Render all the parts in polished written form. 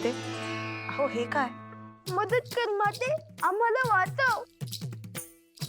इंद्रदेव, अहो हे काय? मदत कर माते, आम्हाला वाचव.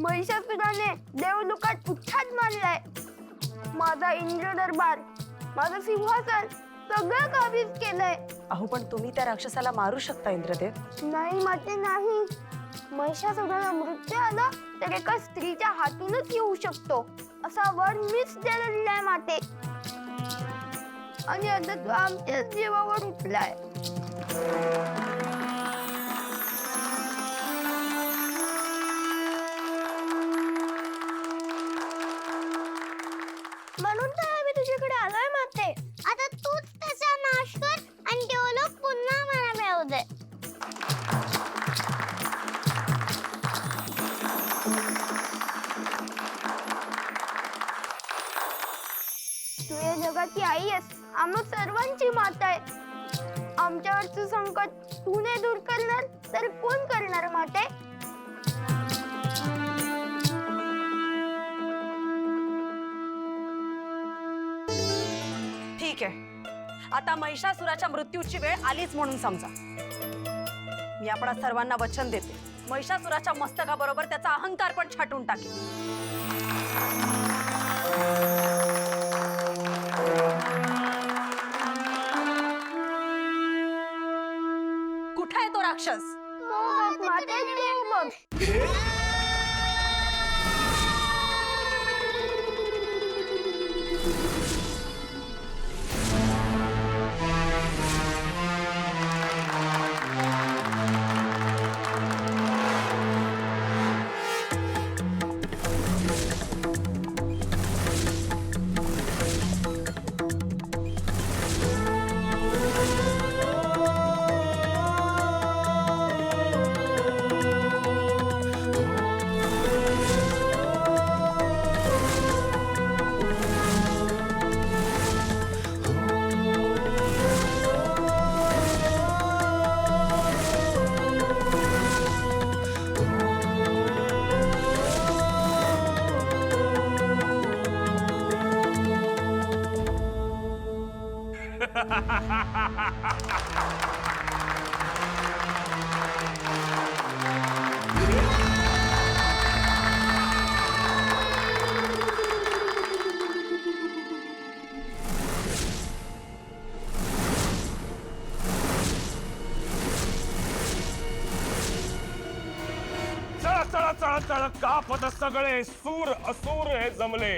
महिषासुराने देवलोकात उच्छाद मानलाय. माझा इंद्र दरबार, माझं सिंहासन सगळं काबीज केलंय. अहो पण तुम्ही त्या राक्षसाला मारू शकता इंद्रदेव. नाही माते नाही. महिषासुराला मृत्यू आला तर एका स्त्रीच्या हातूनच येऊ शकतो असा वर मीच दिलेला आहे माते. आणि आता तू आमच्या जीवावर उठलाय. म्हणून तर आम्ही तुझ्याकडे आलोय माते. आता तूच त्याचा नाश कर आणि देवलोक पुन्हा मला मिळवू दे. तू या जगाची आई आहेस, आम्हा सर्वांची माता आहे. आमच्यावरचं संकट तू नाही दूर करणार तर कोण करणार माते? ठीक आहे, आता महिषासुराच्या मृत्यूची वेळ आलीच म्हणून समजा. मी आपणा सर्वांना वचन देते, महिषासुराच्या मस्तकाबरोबर त्याचा अहंकार पण छाटून टाकेल. कुठे आहे तो राक्षस? माते बघ. चळ कापत सगळे सूर असूर हे जमले.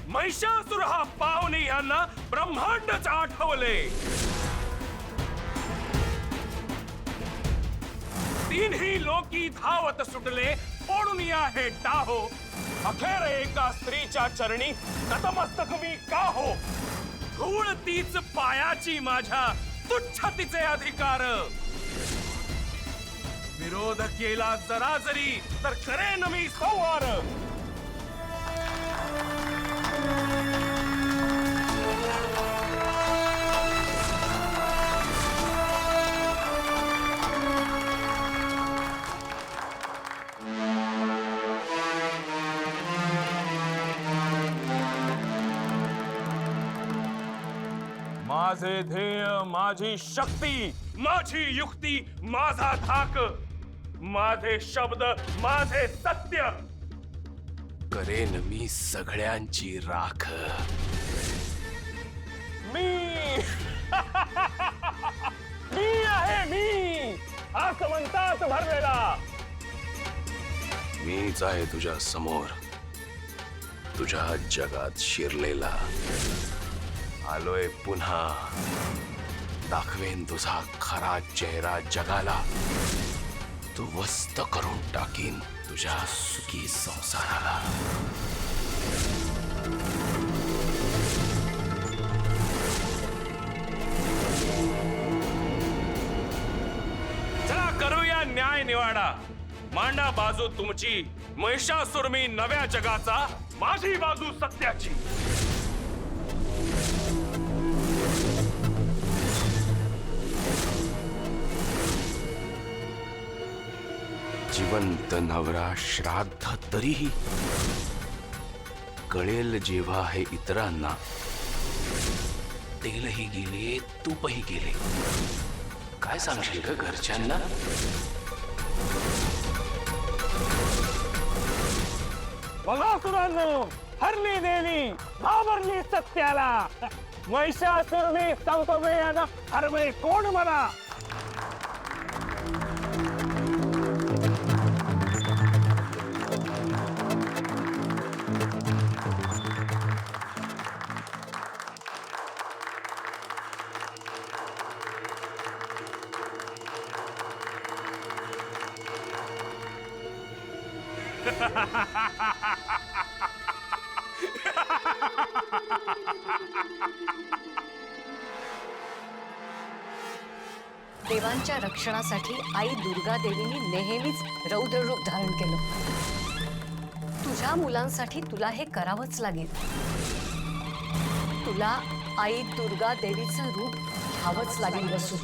महिषासुर हा पाहुणे यांना ब्रह्मांडच आठवले. तीनही लोकी धावत सुटले, फोडून या हे टाहो. अखेर एका स्त्रीच्या चरणी नतमस्तक मी का हो. धूळ तीच पायाची माझ्या, तुच्छ तिचे अधिकार. विरोध केला जरा जरी तर करेन मी संहार. माझे ध्येय, माझी शक्ती, माझी युक्ती, माझा धाक, माझे शब्द, माझे सत्य. करेन मी सगळ्यांची राख. मी मी आहे मी, आसमंतात भरलेला. मीच आहे तुझ्या समोर, तुझ्या जगात शिरलेला. आलोय पुन्हा, दाखवेन तुझा खरा चेहरा जगाला. तू वस्त करून टाकीन तुझ्या सुखी संसाराला. चला करूया न्याय निवाडा. मांडा बाजू तुमची, महिषासुर मी नव्या जगाचा, माझी बाजू सत्याची. जिवंत नवरा श्राद्ध तरीही कळेल जेव्हा हे इतरांना. तेलही गेले, तूपही गेले, काय सांगशील ग घरच्यांना? बघासुरांनो, हरली देवी घाबरली सत्याला. महिषासुरने संपवेयानं हरवे कोण मला? देवांच्या रक्षणासाठी आई दुर्गा देवीने नेहमीच रौद्र रूप धारण केलं. तुझ्या मुलांसाठी तुला हे करावंच लागेल. तुला आई दुर्गा देवीचं रूप घ्यावंच लागेल वसू.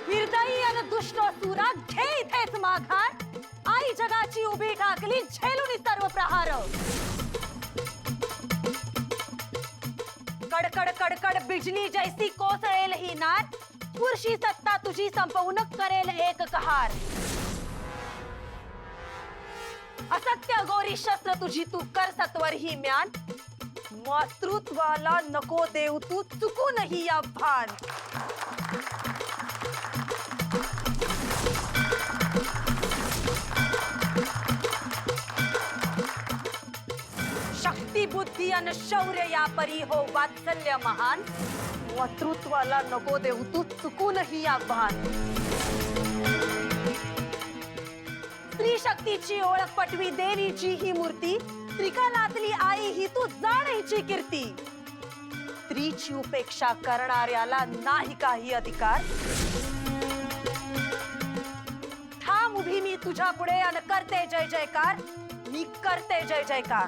निर्दयी आणि दुष्ट असुरा, घे इथेच माघार. आई जगाची उभी ठाकली, झेलून सर्व प्रहार. कडकड कडकड बिजली जैसी कोसळेल ही नाट. पुरुषी सत्ता तुझी संपवून करेल एक कहार. असत्य गोरी शस्त्र तुझी तू कर सत्वर ही म्यान. मातृत्वाला नको देऊ तू चुकूनही या भान. शक्ती बुद्धी आणि शौर्य या परी हो वात्सल्य महान. मातृत्वाला नको देऊ तू चुकूनही या भान. स्त्री शक्तीची ओळख पटवी देवीची ही मूर्ती. त्रिकालातली आई ही तू जाणीची कीर्ती. स्त्रीची उपेक्षा करणाऱ्याला नाही काही अधिकार. ठाम उभी मी तुझ्या पुढे आणि करते जय जयकार. मी करते जय जयकार.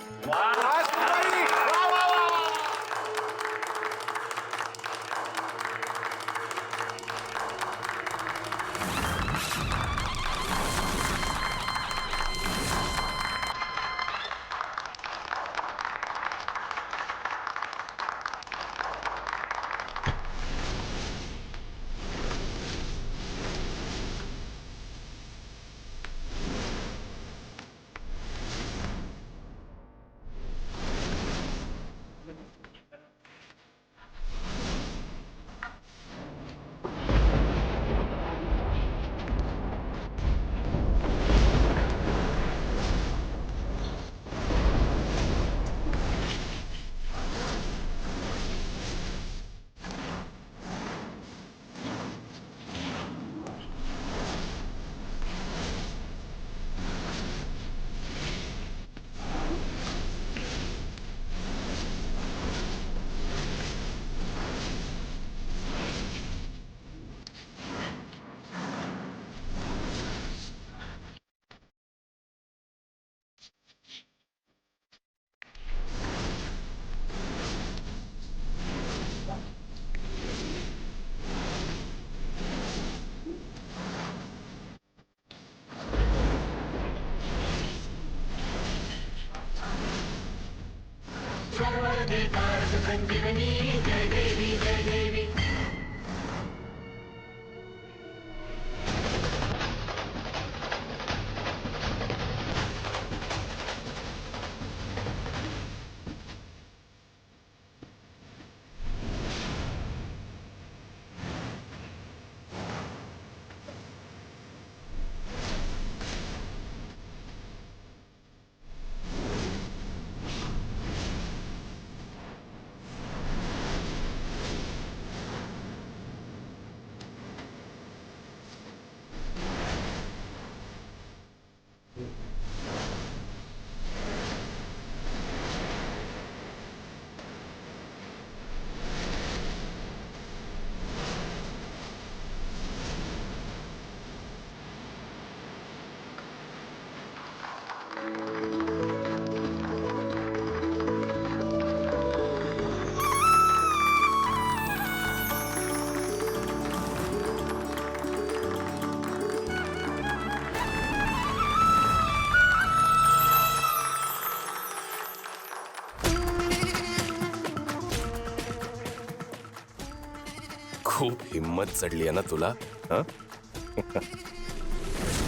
खूप हिम्मत चढली आहे ना तुला हं?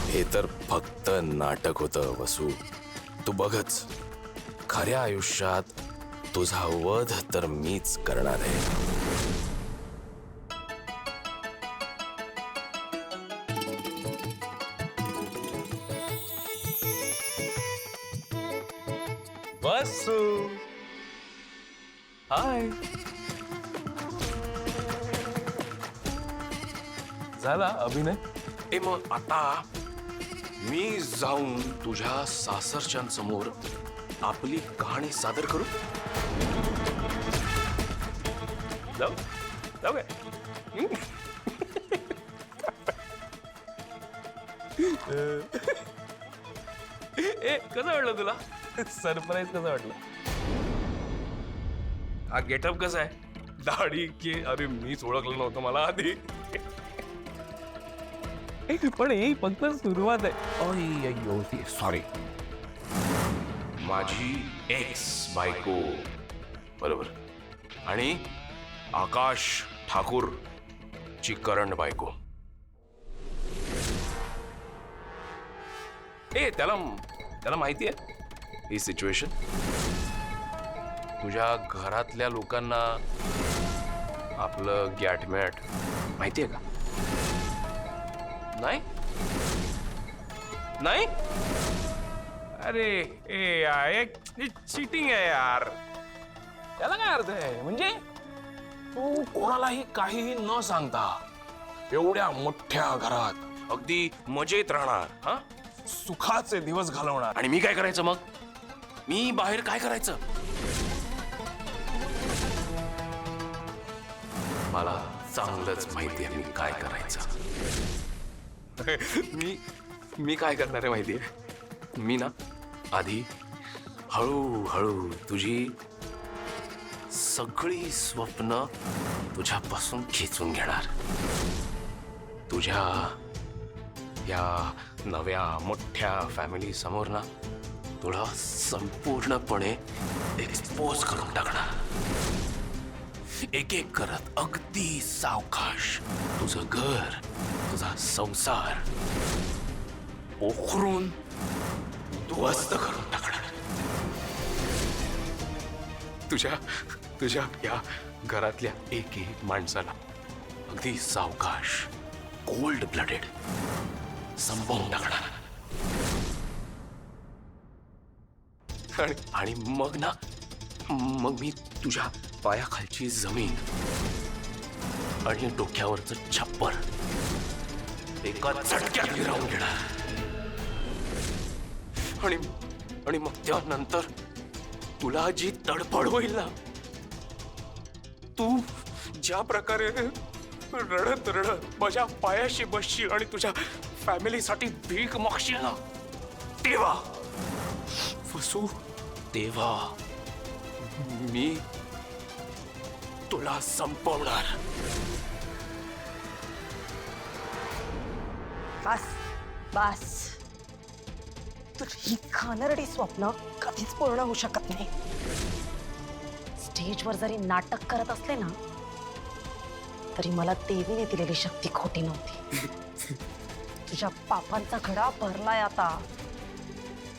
हे तर फक्त नाटक होतं वसू. तू बघच, खऱ्या आयुष्यात तुझा वध तर मीच करणार आहे. वसू हाय. झाला अभिनय? ए मग आता मी जाऊन तुझ्या सासरच्यांसमोर आपली कहाणी सादर करू? जाऊ जाऊ काय? ए कसं वाटलं तुला? सरप्राईज कसं वाटलं? हा गेटअप कसा आहे? दाढी की अरे मीच ओळखलं नव्हतं मला आधी. पण ही फक्त सुरुवात आहे. सॉरी, माझी एक्स बायको बरोबर आणि आकाश ठाकूर ची करंट बायको. ए त्याला माहिती आहे ही सिच्युएशन? तुझ्या घरातल्या लोकांना आपलं गॅटमॅट माहितीये का? नाही नाही. अरे ए चीटिंग आहे यार. त्याला काय अर्थ आहे? म्हणजे तू कोणालाही काहीही न सांगता एवढ्या मोठ्या घरात अगदी मजेत राहणार, हा सुखाचे दिवस घालवणार. आणि मी काय करायचं मग? मी बाहेर काय करायचं? मला चांगलंच माहिती आहे मी काय करायचं. मी काय करणार आहे माहितीये? मी ना आधी हळूहळू तुझी सगळी स्वप्न तुझ्यापासून खेचून घेणार. तुझ्या या नव्या मोठ्या फॅमिली समोर ना तुला संपूर्णपणे एक्सपोज करून टाकणार. एक एक करत अगदी सावकाश तुझं घर, तुझा संसार पोखरून उद्ध्वस्त करून टाकणार. तुझ्या या घरातल्या एक एक माणसाला अगदी सावकाश कोल्ड ब्लडेड संपवून टाकणार. आणि मग मी तुझ्या पायाखालची जमीन आणि डोक्यावरचं छप्पर एका झटक्यात गिरावून घेणार. आणि मग त्यानंतर तुला जी तडफड होईल ना, तू ज्या प्रकारे रडत रडत माझ्या पायाशी बसशील आणि तुझ्या फॅमिलीसाठी भीक मागशील ना, तेव्हा वसू, तेव्हा मी तुला संपवणार. बस बस, तुझी घाणेरडी स्वप्न कधीच पूर्ण होऊ शकत नाही. स्टेजवर जरी नाटक करत असले ना, तरी मला देवीने दिलेली शक्ती खोटी नव्हती. तुझ्या पापांचा घडा भरलाय आता.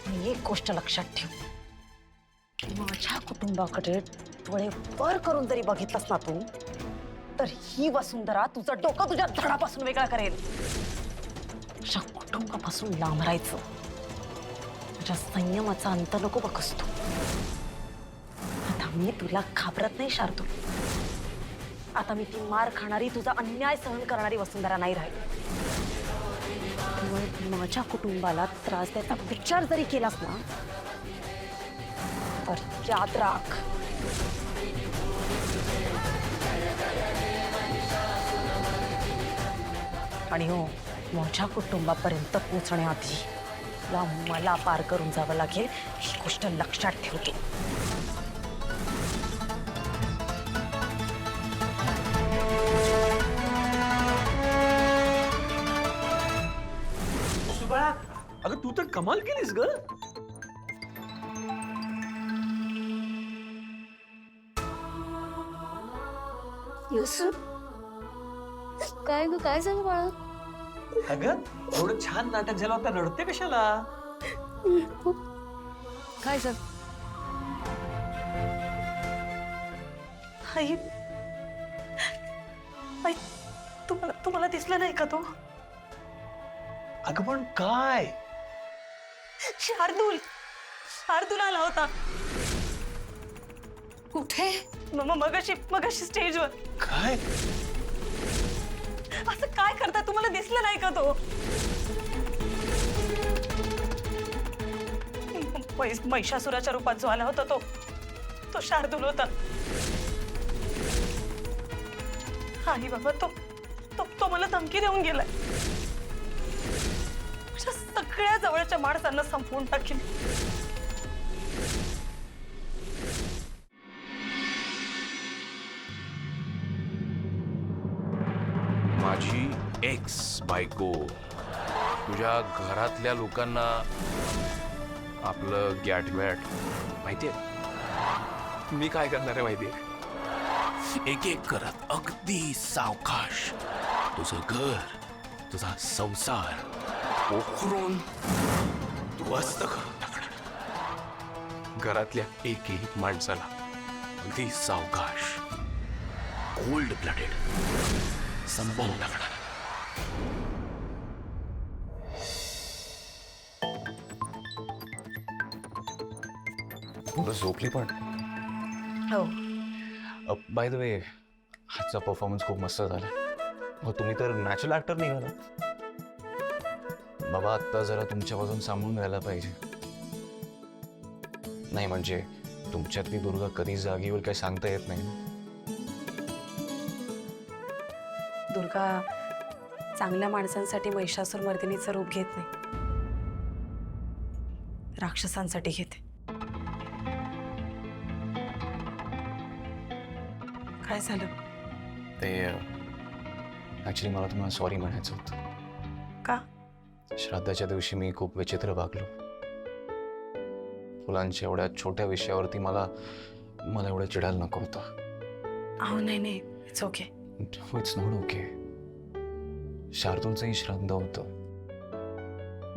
आणि एक गोष्ट लक्षात ठेव, की माझ्या कुटुंबाकडे डोळे वर करून जरी बघितलंस ना तू, तर ही वसुंधरा तुझं डोकं तुझ्या धडापासून वेगळं करेल. तुझ्या कुटुंबापासून लांब राहायचं. तुझ्या संयमाचा अंत नको बघस तू. आता मी तुला घाबरत नाही शार्दूल. आता मी ती मार खाणारी, तुझा अन्याय सहन करणारी वसुंधरा नाही राहिली. माझ्या कुटुंबाला त्रास द्यायचा विचार जरी केलास ना, तर याद राख, आणि हो, माझ्या कुटुंबापर्यंत पोहोचण्याआधी तुला मला पार करून जावं लागेल, ही गोष्ट लक्षात ठेवतो. बाळा, अगं तू तर कमाल केलीस ग. युसुफ, काय ग, काय झालं बाळा? अगं एवढं छान नाटक झालं होतं, रडते कशाला? काय झालं? आई आई तुम्हाला दिसलं नाही का तो? अगं पण काय? शार्दूल आला होता कुठे? मगाशी स्टेजवर. काय? असं काय करता, तुम्हाला दिसलं नाही का तो? महिषासुराच्या रूपात जो आला होता तो शार्दूल होता. आई बाबा, तो मला धमकी देऊन गेलाय. माझ्या सगळ्या जवळच्या माणसांना संपवून टाकेल. माझी एक्स बायको तुझ्या घरातल्या लोकांना आपलं गॅटमॅट माहितीये? मी काय करणार आहे माहितीये? एक एक करत अगदी सावकाश तुझं घर, तुझा संसार पोखरून ध्वस्त करून टाकणार. घरातल्या एक एक माणसाला अगदी सावकाश कोल्ड ब्लडेड संपवून टाकणार. झोपली पण. हो, बाय द वे, आजचा परफॉर्मन्स खूप मस्त झाला. मग तुम्ही तर नॅचरल ऍक्टर निघाला. बाबा आत्ता जरा तुमच्यापासून सांभाळून घ्यायला पाहिजे. नाही म्हणजे तुमच्यातली दुर्गा कधी जागी होईल काही सांगता येत नाही. दुर्गा चांगल्या माणसांसाठी महिषासुर मर्दिनीचं रूप घेत नाही, राक्षसांसाठी घेते. काय झालं? ते ॲक्च्युली मला तुम्हाला सॉरी म्हणायचं होतं. का? श्राद्धाच्या दिवशी मी खूप विचित्र वागलो. फुलांच्या एवढ्या छोट्या विषयावरती मला एवढं चिडायला नको होतं. अहो नाही, it's okay. It's not okay. शार्दूलचंही श्राद्ध होतं.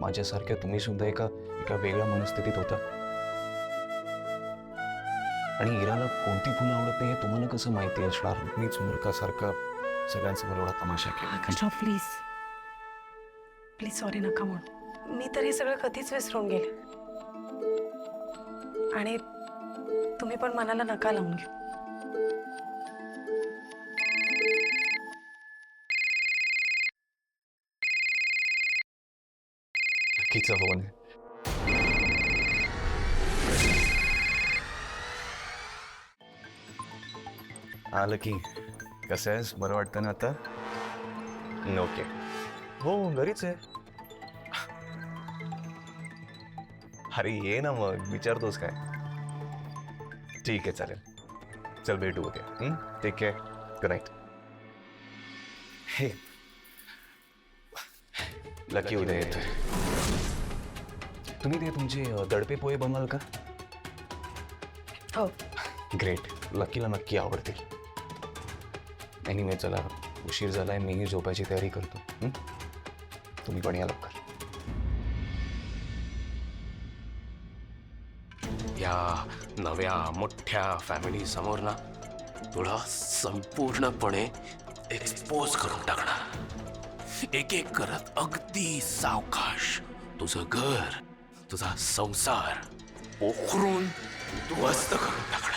माझ्यासारख्या तुम्ही सुद्धा एका वेगळ्या मनस्थितीत होता. आणि इराला कोणती फुलं आवडत नाही हे तुम्हाला कसं माहिती असणार? मीच मूर्खासारखा सगळ्यांसमोर एवढा तमाशा केला. आकाशराव, प्लीज सॉरी नका म्हणू. मी तर हे सगळं कधीच विसरून गेले. आणि तुम्ही पण मनाला नका लावून घेऊ. नक्कीच फोन आहे. आलं की. कसं आहेस? बरं वाटतं ना आता? ओके. हो घरीच आहे. अरे ये ना मग, विचारतोस काय? ठीक आहे चालेल. चल भेटू उद्या. Take care. Good night. हे लकी उद्या येतोय. तुम्ही ते तुमचे दडपे पोहे बनवाल का? हो. ग्रेट. लकीला नक्की आवडतील. एनिवे चला, उशीर झालाय. मीही झोपायची तयारी करतो. तुम्ही पण या लवकर. या नव्या मोठ्या फॅमिली समोर ना तुला संपूर्णपणे एक्सपोज करून टाकणार. एक एक करत अगदी सावकाश तुझं घर, तुझा संसार पोखरून ध्वस्त करून टाकणार.